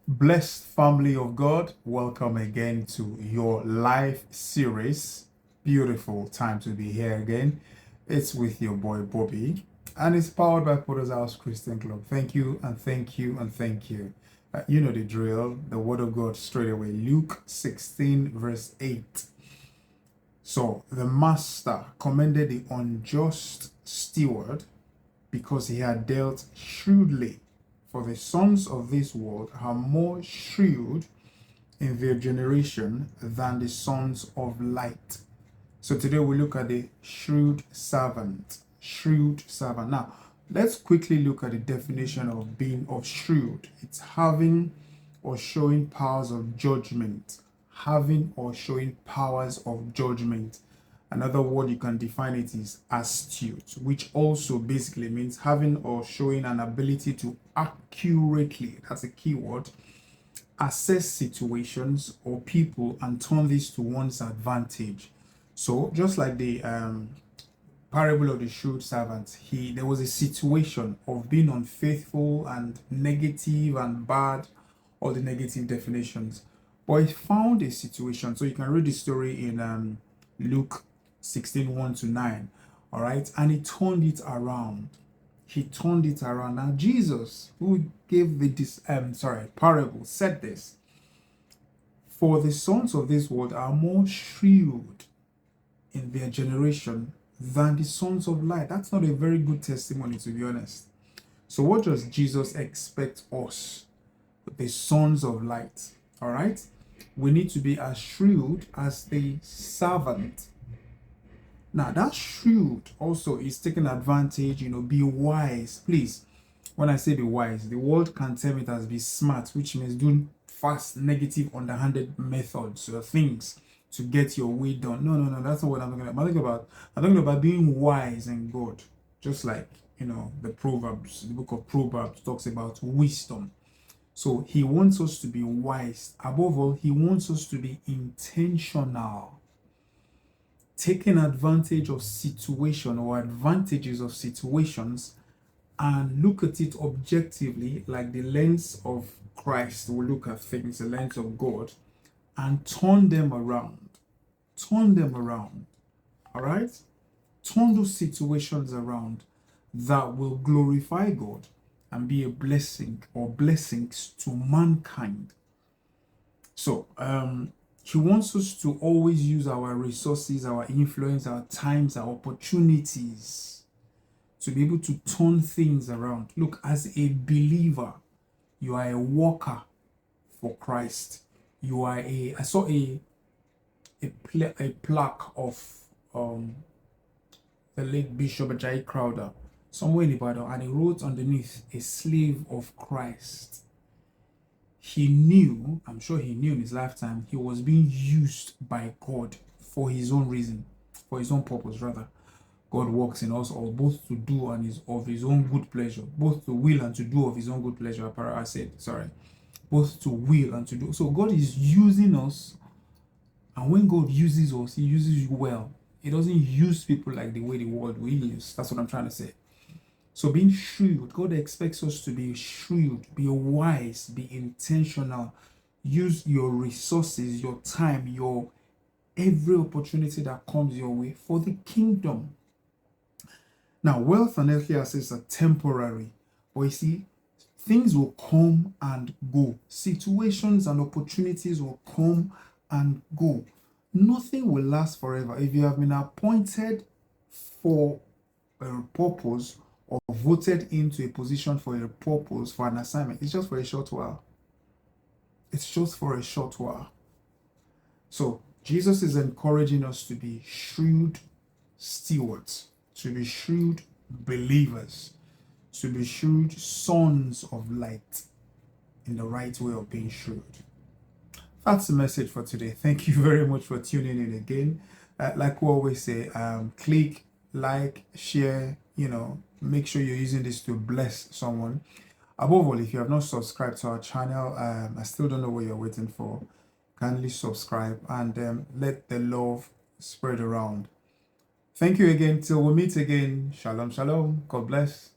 Blessed family of God, welcome again to your live series. Beautiful time to be here again. It's with your boy Bobby, and it's powered by Potter's House Christian Club. Thank you and thank you and thank you. You know the drill, the word of God straight away. Luke 16, verse 8. So the master commended the unjust steward because he had dealt shrewdly. For the sons of this world are more shrewd in their generation than the sons of light. So today we look at the shrewd servant. Shrewd servant. Now, let's quickly look at the definition of being of shrewd. It's having or showing powers of judgment. Having or showing powers of judgment. Another word you can define it is astute, which also basically means having or showing an ability to accurately, that's a key word, assess situations or people and turn this to one's advantage. So just like the parable of the shrewd servant, there was a situation of being unfaithful and negative and bad, all the negative definitions. But he found a situation. So you can read the story in Luke 16, 1 to 9. All right. And he turned it around. He turned it around. Now, Jesus, who gave the parable, said this: For the sons of this world are more shrewd in their generation than the sons of light. That's not a very good testimony, to be honest. So, what does Jesus expect us, the sons of light? All right. We need to be as shrewd as the servant. Now, that shrewd also is taking advantage, be wise. Please, when I say be wise, the world can term it as be smart, which means doing fast, negative, underhanded methods or things to get your way done. No, that's not what I'm talking about. I'm talking about being wise in God. Just like, the Proverbs, the book of Proverbs talks about wisdom. So he wants us to be wise. Above all, he wants us to be intentional. Taking advantage of situation or advantages of situations and look at it objectively, like the lens of Christ will look at things, the lens of God, and turn them around. Turn them around. All right? Turn those situations around that will glorify God and be a blessing or blessings to mankind. So, he wants us to always use our resources, our influence, our times, our opportunities to be able to turn things around. Look, as a believer, you are a worker for Christ. I saw a plaque of the late Bishop Ajayi Crowther somewhere in Ibadan, and he wrote underneath, a slave of Christ. He knew, I'm sure he knew in his lifetime, he was being used by God for his own reason, for his own purpose, rather. God works in us all, both to do and is of his own good pleasure, both to will and to do of his own good pleasure. Both to will and to do. So God is using us, and when God uses us, he uses you well. He doesn't use people like the way the world will use. That's what I'm trying to say. So being shrewd, God expects us to be shrewd, be wise, be intentional. Use your resources, your time, your every opportunity that comes your way for the kingdom. Now, wealth and earthly assets are temporary, but you see, things will come and go. Situations and opportunities will come and go. Nothing will last forever. If you have been appointed for a purpose, or voted into a position for a purpose, for an assignment, it's just for a short while. It's just for a short while. So Jesus is encouraging us to be shrewd stewards, to be shrewd believers, to be shrewd sons of light, in the right way of being shrewd. That's the message for today. Thank you very much for tuning in again. Like we always say, click, like, share, make sure you're using this to bless someone. Above all, if you have not subscribed to our channel, I still don't know what you're waiting for. Kindly subscribe and let the love spread around. Thank you again. Till we meet again. Shalom, shalom. God bless.